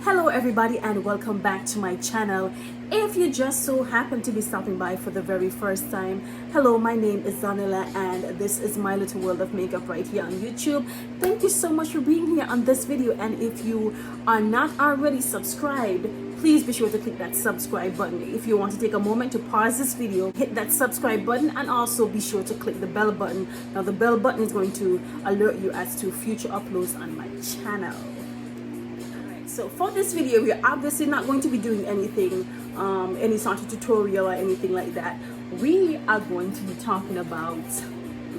Hello everybody and welcome back to my channel. If you just so happen to be stopping by for the very first time, hello, my name is Donella and this is my little world of makeup right here on YouTube. Thank you so much for being here on this video, and if you are not already subscribed, please be sure to click that subscribe button. If you want to take a moment to pause this video, hit that subscribe button and also be sure to click the bell button. Now the bell button is going to alert you as to future uploads on my channel. So for this video, we're obviously not going to be doing anything, any sort of tutorial or anything like that. We are going to be talking about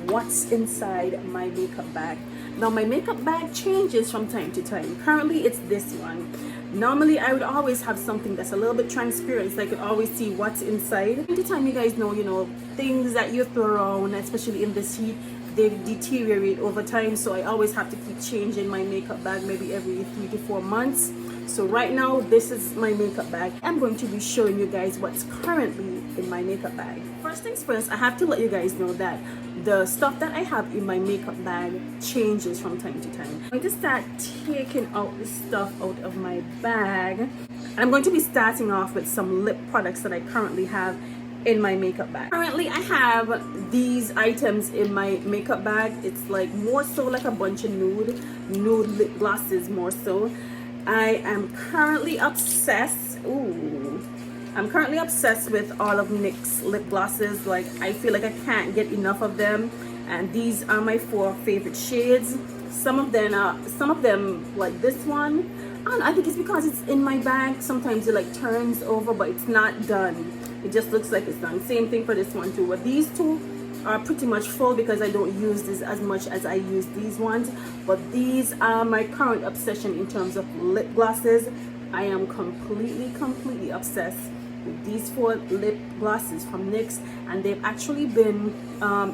what's inside my makeup bag. Now my makeup bag changes from time to time. Currently it's this one. Normally I would always have something that's a little bit transparent so I could always see what's inside. Time to time, you guys know, things that you throw around, especially in this heat, they deteriorate over time, so I always have to keep changing my makeup bag maybe every 3 to 4 months. So right now this is my makeup bag. I'm going to be showing you guys what's currently in my makeup bag. First things first, I have to let you guys know that the stuff that I have in my makeup bag changes from time to time. I'm going to start taking out the stuff out of my bag. I'm going to be starting off with some lip products that I currently have in my makeup bag. Currently I have these items in my makeup bag. It's like more so like a bunch of nude lip glosses more so. I am currently obsessed. I'm currently obsessed with all of NYX lip glosses. Like, I feel like I can't get enough of them, and these are my 4 favorite shades. Some of them like this one, and I think it's because it's in my bag. Sometimes it like turns over, but it's not done. It just looks like it's done. Same thing for this one too. But these two are pretty much full because I don't use this as much as I use these ones. But these are my current obsession in terms of lip glosses. I am completely obsessed with these 4 lip glosses from NYX, and they've actually been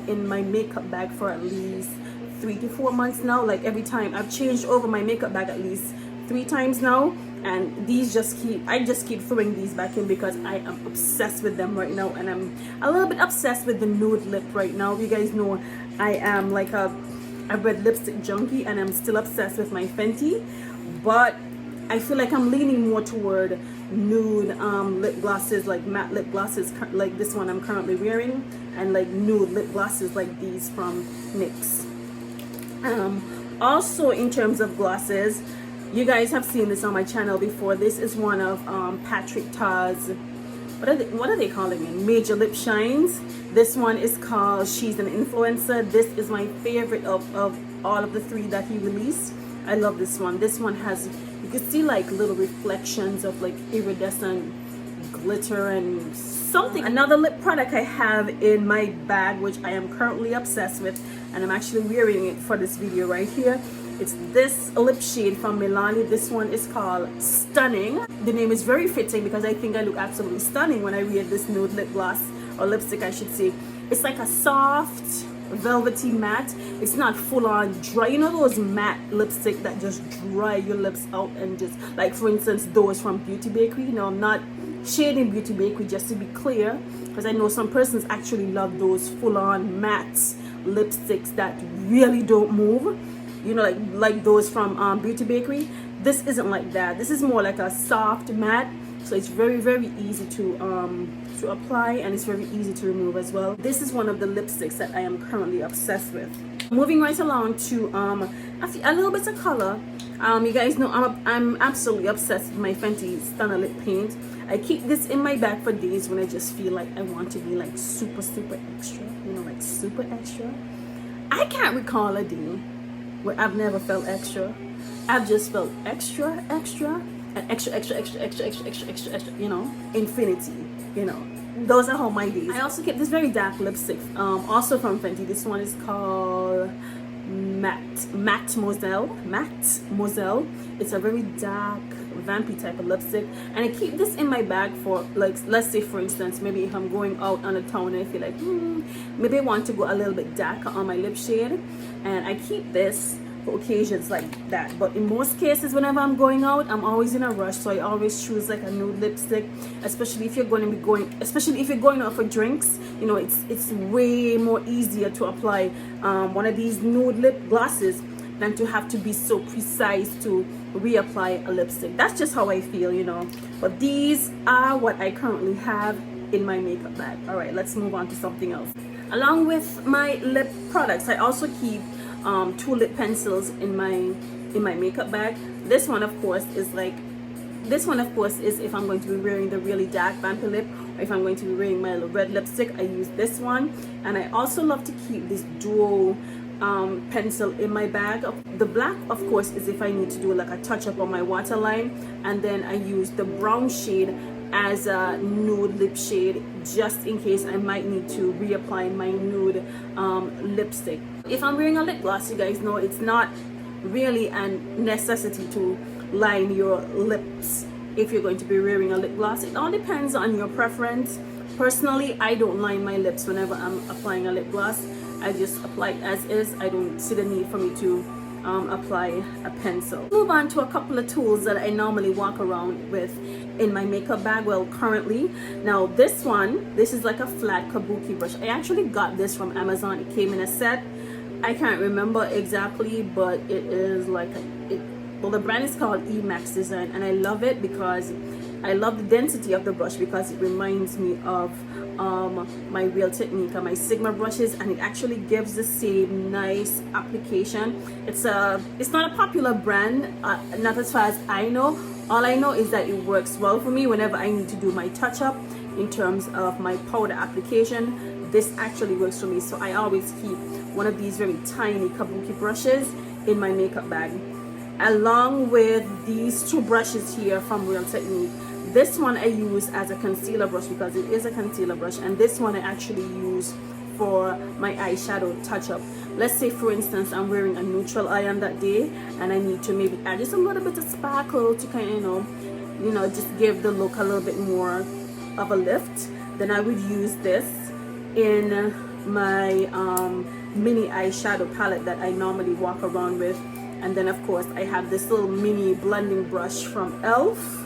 in my makeup bag for at least 3 to 4 months now. Like, every time I've changed over my makeup bag at least 3 times now, and these I just keep throwing these back in because I am obsessed with them right now, and I'm a little bit obsessed with the nude lip right now. You guys know I am like a red lipstick junkie, and I'm still obsessed with my Fenty, but I feel like I'm leaning more toward nude lip glosses, like matte lip glosses like this one I'm currently wearing, and like nude lip glosses like these from NYX. Also, in terms of glosses, you guys have seen this on my channel before. This is one of Patrick Ta's, what are they calling it? Major Lip Shines. This one is called She's an Influencer. This is my favorite of all of the 3 that he released. I love this one. This one has, you can see like little reflections of like iridescent glitter and something. Another lip product I have in my bag, which I am currently obsessed with, and I'm actually wearing it for this video right here. It's this lip shade from Milani. This one is called Stunning. The name is very fitting because I think I look absolutely stunning when I wear this nude lip gloss, or lipstick I should say. It's like a soft velvety matte. It's not full on dry. You know those matte lipstick that just dry your lips out, and just like, for instance, those from Beauty Bakery. No, I'm not shading Beauty Bakery, just to be clear, because I know some persons actually love those full on matte lipsticks that really don't move. You know, like those from Beauty Bakery. This isn't like that. This is more like a soft matte, so it's very easy to apply, and it's very easy to remove as well. This is one of the lipsticks that I am currently obsessed with. Moving right along to a little bit of color. You guys know I'm absolutely obsessed with my Fenty Stunner Lip Paint. I keep this in my bag for days when I just feel like I want to be like super extra. You know, like super extra. I can't recall a day where I've never felt extra. I've just felt extra, and extra, you know, infinity, you know. Those are all my days. I also get this very dark lipstick, also from Fenty. This one is called Matte Moselle. It's a very dark, vampy type of lipstick, and I keep this in my bag for, like, let's say for instance, maybe if I'm going out on the town and I feel like maybe I want to go a little bit darker on my lip shade, and I keep this for occasions like that. But in most cases, whenever I'm going out, I'm always in a rush, so I always choose like a nude lipstick, especially if you're going out for drinks. You know, it's way more easier to apply one of these nude lip glosses than to have to be so precise to reapply a lipstick. That's just how I feel, you know. But these are what I currently have in my makeup bag. All right, let's move on to something else. Along with my lip products, I also keep 2 lip pencils in my makeup bag. This one, of course, is if I'm going to be wearing the really dark vampy lip, or if I'm going to be wearing my red lipstick, I use this one. And I also love to keep this dual pencil in my bag. The black, of course, is if I need to do like a touch up on my waterline, and then I use the brown shade as a nude lip shade, just in case I might need to reapply my nude lipstick. If I'm wearing a lip gloss, you guys know it's not really a necessity to line your lips if you're going to be wearing a lip gloss. It all depends on your preference. Personally, I don't line my lips whenever I'm applying a lip gloss. I just apply it as is. I don't see the need for me to apply a pencil. Move on to a couple of tools that I normally walk around with in my makeup bag. Well, currently, now this is like a flat kabuki brush. I actually got this from Amazon. It came in a set. I can't remember exactly, but it is like well, the brand is called Emax Design, and I love it because I love the density of the brush, because it reminds me of my Real Technique, my Sigma brushes, and it actually gives the same nice application. It's not a popular brand, not as far as I know. All I know is that it works well for me whenever I need to do my touch-up in terms of my powder application. This actually works for me, so I always keep one of these very tiny kabuki brushes in my makeup bag, along with these 2 brushes here from Real Technique. This one I use as a concealer brush because it is a concealer brush, and this one I actually use for my eyeshadow touch-up. Let's say, for instance, I'm wearing a neutral eye on that day, and I need to maybe add just a little bit of sparkle to kind of, you know, just give the look a little bit more of a lift. Then I would use this in my mini eyeshadow palette that I normally walk around with. And then, of course, I have this little mini blending brush from e.l.f.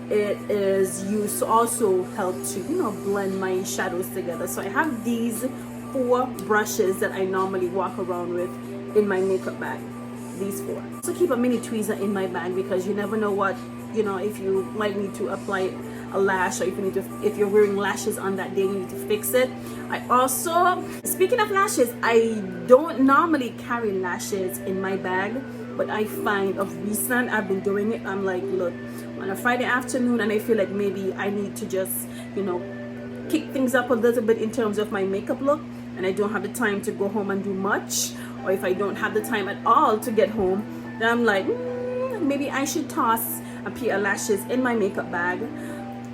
It is used to also help to, you know, blend my shadows together. So I have these 4 brushes that I normally walk around with in my makeup bag. These 4. So keep a mini tweezer in my bag, because you never know what, you know, if you might need to apply a lash, or if you're wearing lashes on that day, you need to fix it. I also, speaking of lashes, I don't normally carry lashes in my bag, but I find of recent I've been doing it. I'm like, look, on a Friday afternoon, and I feel like maybe I need to just, you know, kick things up a little bit in terms of my makeup look, and I don't have the time to go home and do much, or if I don't have the time at all to get home, then I'm like, maybe I should toss a pair of lashes in my makeup bag,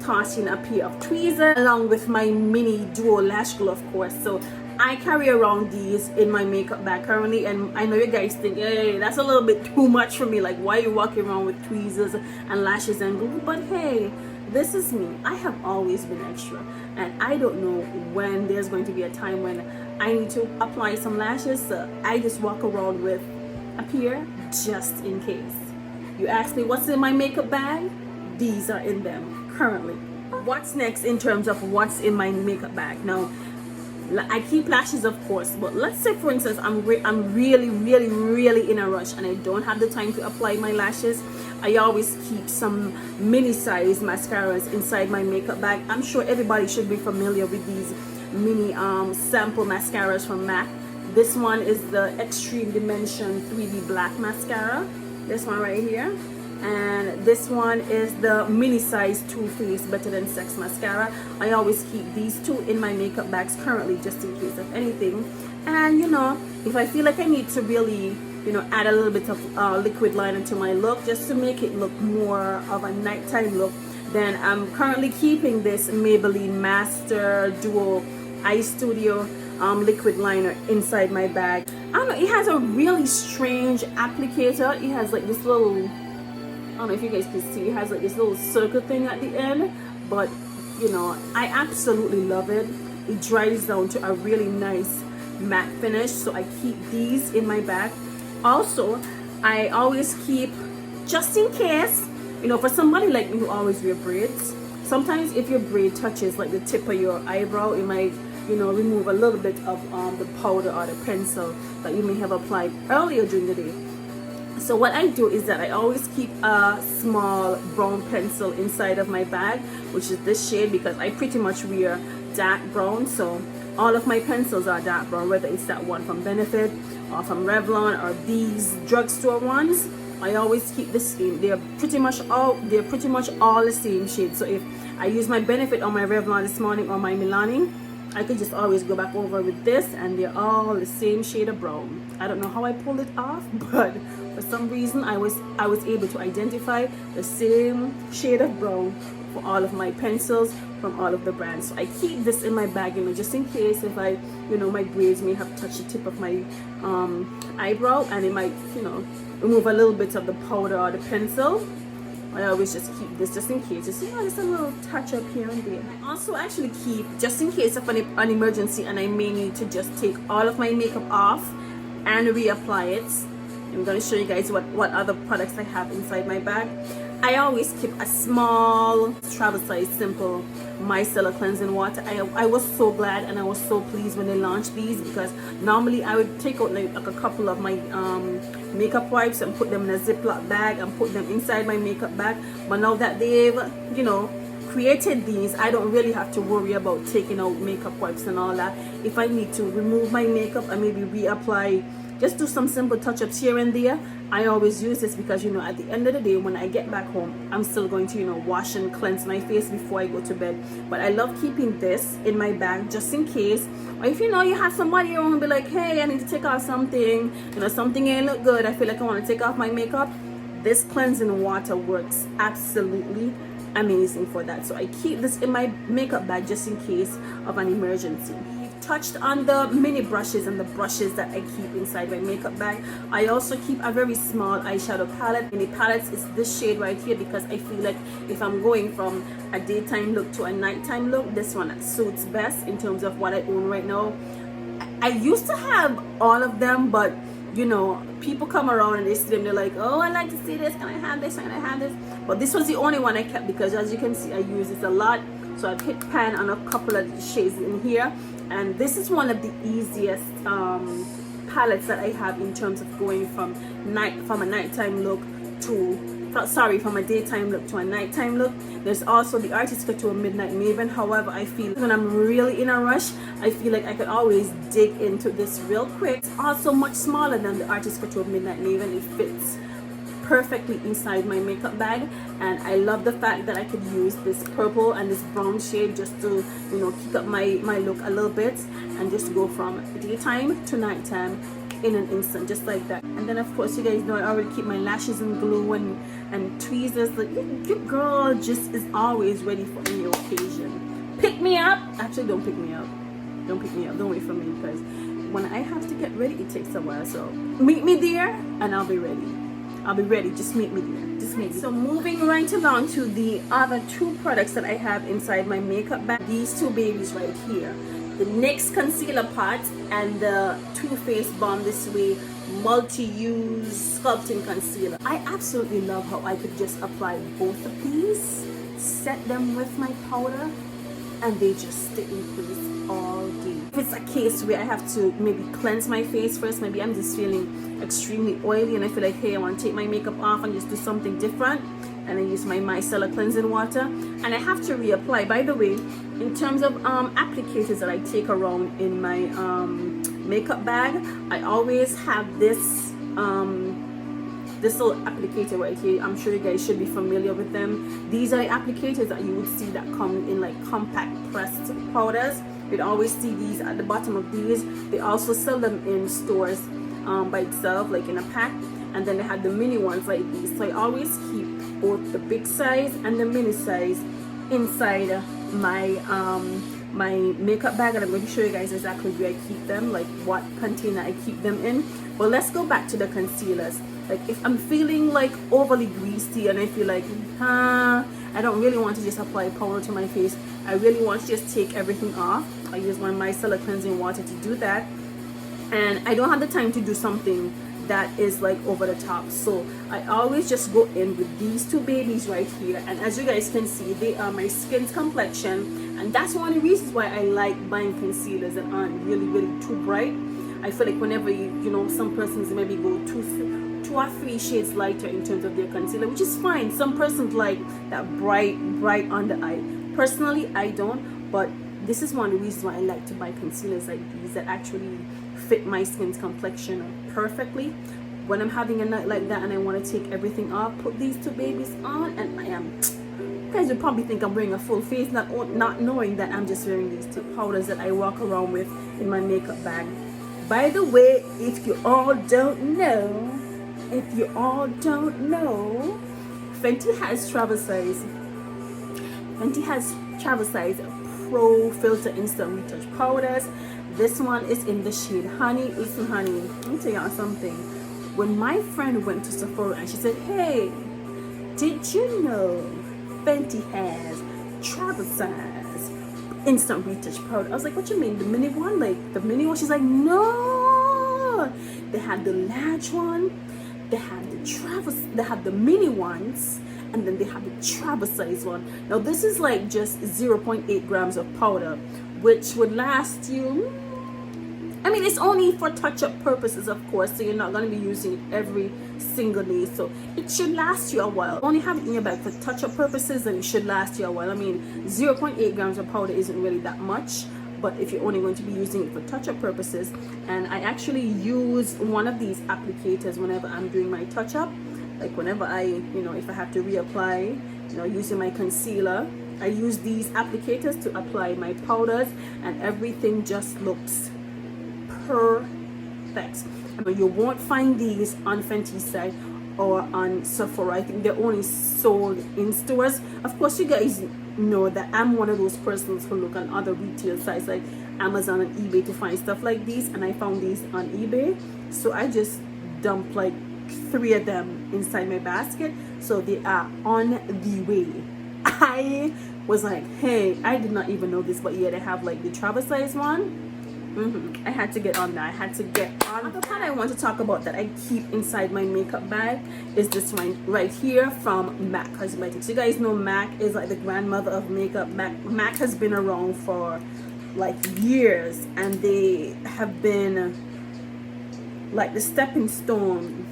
toss in a pair of tweezers, along with my mini duo lash glue, of course. So I carry around these in my makeup bag currently, and I know you guys think, hey, that's a little bit too much for me, like why are you walking around with tweezers and lashes and glue? But hey, this is me. I have always been extra, and I don't know when there's going to be a time when I need to apply some lashes, so I just walk around with a pair just in case. You ask me what's in my makeup bag? These are in them currently. What's next in terms of what's in my makeup bag? Now, I keep lashes, of course, but let's say, for instance, I'm really in a rush and I don't have the time to apply my lashes. I always keep some mini size mascaras inside my makeup bag. I'm sure everybody should be familiar with these mini sample mascaras from MAC. This one is the Extreme Dimension 3D Black Mascara. This one right here. And this one is the mini size Too Faced Better Than Sex mascara. I always keep these 2 in my makeup bags currently, just in case of anything. And you know, if I feel like I need to really, you know, add a little bit of liquid liner to my look, just to make it look more of a nighttime look, then I'm currently keeping this Maybelline Master Duo Eye Studio liquid liner inside my bag. I don't know, it has a really strange applicator. It has like this little, I don't know if you guys can see, it has like this little circle thing at the end, but you know, I absolutely love it. It dries down to a really nice matte finish, so I keep these in my bag. Also, I always keep, just in case, you know, for somebody like me who always wear braids, sometimes if your braid touches like the tip of your eyebrow, it might, you know, remove a little bit of the powder or the pencil that you may have applied earlier during the day. So what I do is that I always keep a small brown pencil inside of my bag, which is this shade, because I pretty much wear dark brown. So all of my pencils are dark brown, whether it's that one from Benefit or from Revlon or these drugstore ones. I always keep the same. They're pretty much all the same shade. So if I use my Benefit or my Revlon this morning or my Milani, I could just always go back over with this, and they're all the same shade of brown. I don't know how I pulled it off, but for some reason I was able to identify the same shade of brown for all of my pencils from all of the brands. So I keep this in my bag, just in case if I, my braids may have touched the tip of my eyebrow, and it might, remove a little bit of the powder or the pencil. I always just keep this just in case, just a little touch up here and there. I also actually keep, just in case of an emergency and I may need to just take all of my makeup off and reapply it. I'm going to show you guys what other products I have inside my bag. I always keep a small travel size simple micellar cleansing water. I was so glad and I was so pleased when they launched these, because normally I would take out like a couple of my makeup wipes and put them in a Ziploc bag and put them inside my makeup bag. But now that they've created these, I don't really have to worry about taking out makeup wipes and all that. If I need to remove my makeup and maybe reapply, just do some simple touch-ups here and there, I always use this, because at the end of the day, when I get back home, I'm still going to wash and cleanse my face before I go to bed. But I love keeping this in my bag just in case, or if you have somebody around and be like, hey, I need to take off something, something ain't look good, I feel like I want to take off my makeup, this cleansing water works absolutely amazing for that. So I keep this in my makeup bag just in case of an emergency. Touched on the mini brushes and the brushes that I keep inside my makeup bag. I also keep a very small eyeshadow palette. In the palettes is this shade right here, because I feel like if I'm going from a daytime look to a nighttime look, this one suits best in terms of what I own right now. I used to have all of them, but people come around and they see them, they're like, oh, I like to see this, can I have this, can I have this? But this was the only one I kept, because as you can see, I use this a lot. So I hit pan on a couple of shades in here, and this is one of the easiest palettes that I have in terms of going from a nighttime look from a daytime look to a nighttime look. There's also the Artist Couture Midnight Maven. However, I feel when I'm really in a rush, I feel like I could always dig into this real quick. It's also much smaller than the Artist Couture Midnight Maven. It fits perfectly inside my makeup bag, and I love the fact that I could use this purple and this brown shade just to kick up my look a little bit, and just go from daytime to nighttime in an instant, just like that. And then of course, you guys know I already keep my lashes in glue and tweezers. Like, your girl just is always ready for any occasion. Pick me up. Actually, don't pick me up, don't wait for me, because when I have to get ready, it takes a while. So meet me there and I'll be ready. Just meet me there. Just meet me. So moving right along to the other two products that I have inside my makeup bag. These two babies right here. The NYX Concealer Pot and the Too Faced Bomb This Way Multi-Use Sculpting Concealer. I absolutely love how I could just apply both of these, set them with my powder, and they just stay in place all day. If it's a case where I have to maybe cleanse my face first, maybe I'm just feeling extremely oily and I feel like, hey, I want to take my makeup off and just do something different, and I use my micellar cleansing water, and I have to reapply. By the way, in terms of applicators that I take around in my makeup bag, I always have this this little applicator right here. I'm sure you guys should be familiar with them. These are the applicators that you would see that come in like compact pressed powders. You'd always see these at the bottom of these. They also sell them in stores by itself, like in a pack, and then they have the mini ones like these. So I always keep both the big size and the mini size inside my my makeup bag, and I'm going to show you guys exactly where I keep them, like what container I keep them in. But let's go back to the concealers. Like if I'm feeling like overly greasy and I feel like I don't really want to just apply powder to my face, I really want to just take everything off, I use my micellar cleansing water to do that, and I don't have the time to do something that is like over the top. So I always just go in with these two babies right here, and as you guys can see, they are my skin's complexion, and that's one of the reasons why I like buying concealers that aren't really too bright. I feel like whenever you know, some persons maybe go too or 3 shades lighter in terms of their concealer, which is fine. Some persons like that bright under eye. Personally, I don't, but this is one of the reasons why I like to buy concealers like these that actually fit my skin's complexion perfectly. When I'm having a night like that and I want to take everything off, put these 2 babies on, and I am, you guys would probably think I'm wearing a full face, not knowing that I'm just wearing these 2 powders that I walk around with in my makeup bag. By the way, if you all don't know, Fenty has travel size. Fenty has travel size Pro Filter Instant Retouch powders. This one is in the shade Honey. Listen, honey, let me tell y'all something. When my friend went to Sephora and she said, hey, did you know Fenty has travel size instant retouch powder? I was like, what you mean, the mini one? Like the mini one? She's like, no, they have the large one, they have the mini ones, and then they have the travel size one. Now this is like just 0.8 grams of powder, which would last you, I mean, it's only for touch-up purposes, of course, so you're not going to be using it every single day, so it should last you a while. Only have it in your bag for touch-up purposes, and it should last you a while. I mean, 0.8 grams of powder isn't really that much, but if you're only going to be using it for touch-up purposes, and I actually use one of these applicators whenever I'm doing my touch-up, like whenever I, if I have to reapply, using my concealer, I use these applicators to apply my powders, and everything just looks perfect. I mean, you won't find these on Fenty's site or on Sephora. I think they're only sold in stores. Of course, you guys know that I'm one of those persons who look on other retail sites like Amazon and eBay to find stuff like these, and I found these on eBay, so I just dumped like 3 of them inside my basket, so they are on the way. I was like, hey, I did not even know this, but yeah, they have like the travel size one. I had to get on that. I had to get on. The part I want to talk about that I keep inside my makeup bag is this one right here from MAC Cosmetics. You guys know MAC is like the grandmother of makeup. MAC has been around for like years, and they have been like the stepping stone,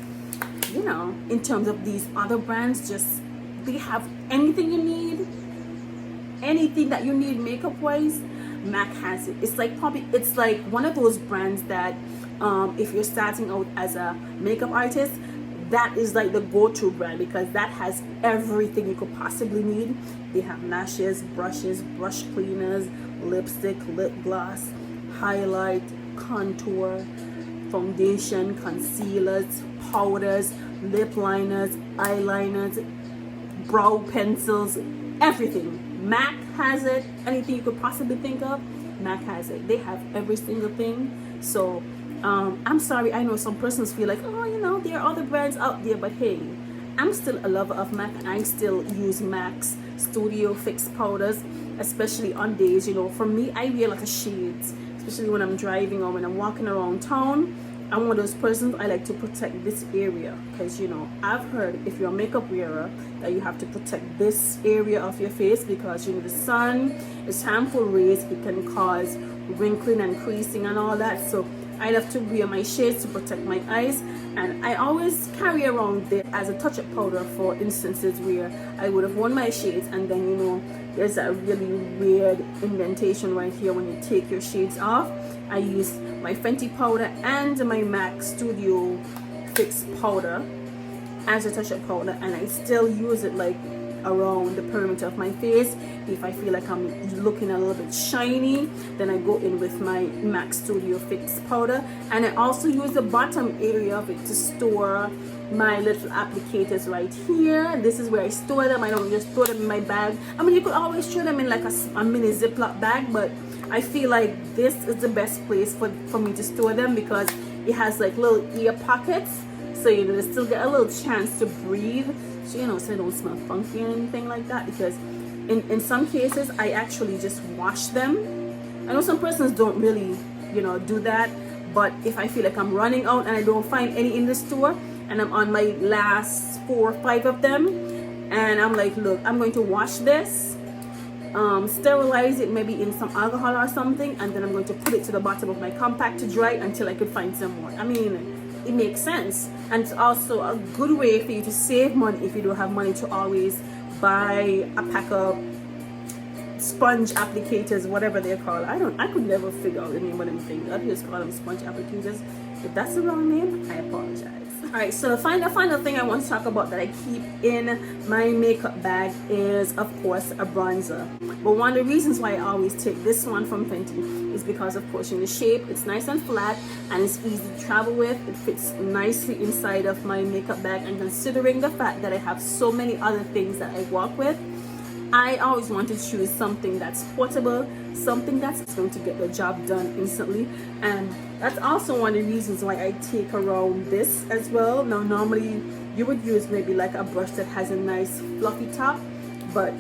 in terms of these other brands. Just, they have anything you need, anything that you need makeup wise, MAC has it. It's like one of those brands that if you're starting out as a makeup artist, that is like the go-to brand, because that has everything you could possibly need. They have lashes, brushes, brush cleaners, lipstick, lip gloss, highlight, contour, foundation, concealers, powders, lip liners, eyeliners, brow pencils, everything. MAC has it. Anything you could possibly think of, MAC has it. They have every single thing. So I'm sorry, I know some persons feel like, oh, there are other brands out there, but hey, I'm still a lover of MAC, and I still use MAC's Studio Fix powders, especially on days, for me, I wear like a shades, especially when I'm driving or when I'm walking around town. I'm one of those persons, I like to protect this area, because I've heard if you're a makeup wearer that you have to protect this area of your face, because the sun is harmful rays. It can cause wrinkling and creasing and all that. So I have to wear my shades to protect my eyes, and I always carry around this as a touch-up powder for instances where I would have worn my shades and then there's a really weird indentation right here when you take your shades off. I use my Fenty powder and my MAC Studio Fix powder as a touch-up powder, and I still use it like around the perimeter of my face. If I feel like I'm looking a little bit shiny, then I go in with my MAC Studio Fix powder, and I also use the bottom area of it to store my little applicators right here. This is where I store them. I don't just throw them in my bag. I mean, you could always throw them in like a mini Ziploc bag, but I feel like this is the best place for me to store them, because it has like little ear pockets, so they still get a little chance to breathe, so so they don't smell funky or anything like that. Because in some cases I actually just wash them. I know some persons don't really do that, but if I feel like I'm running out and I don't find any in the store, and I'm on my last 4 or 5 of them, and I'm like, look, I'm going to wash this, sterilize it maybe in some alcohol or something, and then I'm going to put it to the bottom of my compact to dry until I could find some more. I mean, it makes sense, and it's also a good way for you to save money if you don't have money to always buy a pack of sponge applicators, whatever they're called. I could never figure out the name of them things. I just call them sponge applicators. If that's the wrong name, I apologize. Alright, so the final thing I want to talk about that I keep in my makeup bag is, of course, a bronzer. But one of the reasons why I always take this one from Fenty is because, of course, in the shape, it's nice and flat and it's easy to travel with. It fits nicely inside of my makeup bag, and considering the fact that I have so many other things that I work with, I always want to choose something that's portable, something that's going to get the job done instantly. And that's also one of the reasons why I take around this as well. Now, normally you would use maybe like a brush that has a nice fluffy top, but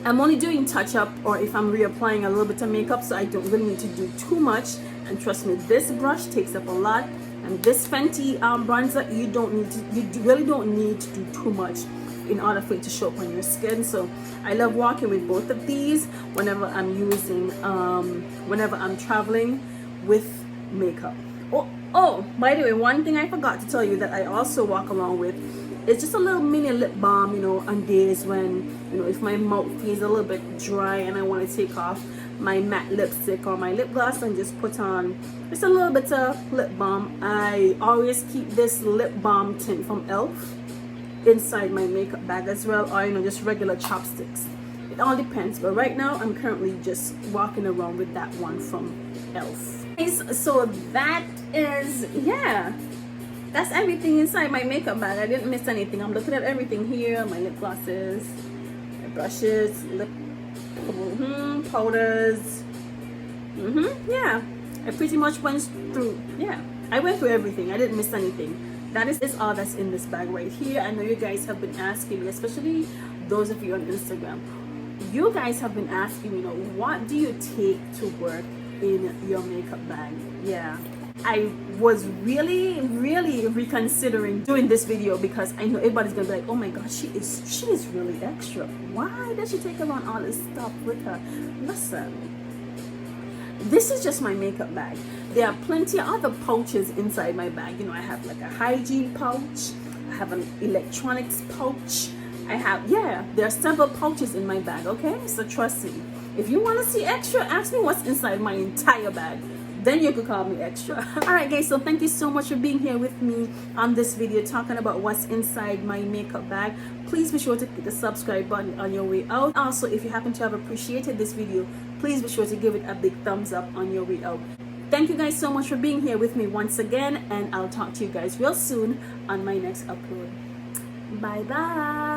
I'm only doing touch up or if I'm reapplying a little bit of makeup, so I don't really need to do too much. And trust me, this brush takes up a lot, and this Fenty bronzer, you really don't need to do too much in order for it to show up on your skin. So I love working with both of these whenever I'm using whenever I'm traveling with makeup. Oh, by the way, one thing I forgot to tell you that I also walk around with is just a little mini lip balm, you know, on days when, you know, if my mouth feels a little bit dry and I want to take off my matte lipstick or my lip gloss and just put on just a little bit of lip balm. I always keep this lip balm tint from e.l.f. inside my makeup bag as well, or, you know, just regular chopsticks. It all depends, but right now I'm currently just walking around with that one from e.l.f. So that is, yeah, that's everything inside my makeup bag. I didn't miss anything. I'm looking at everything here: my lip glosses, my brushes, lip powders. Yeah, I pretty much went through. Yeah, I went through everything. I didn't miss anything. That is all that's in this bag right here. I know you guys have been asking me, especially those of you on Instagram. You guys have been asking, you know, what do you take to work in your makeup bag? Yeah, I was really reconsidering doing this video because I know everybody's gonna be like, oh my god, she is really extra. Why does she take around all this stuff with her? Listen, this is just my makeup bag. There are plenty of other pouches inside my bag. You know, I have like a hygiene pouch, I have an electronics pouch, I have, yeah, there are several pouches in my bag, okay? So trust me, if you want to see extra, ask me what's inside my entire bag. Then you could call me extra. Alright guys, so thank you so much for being here with me on this video talking about what's inside my makeup bag. Please be sure to click the subscribe button on your way out. Also, if you happen to have appreciated this video, please be sure to give it a big thumbs up on your way out. Thank you guys so much for being here with me once again, and I'll talk to you guys real soon on my next upload. Bye bye.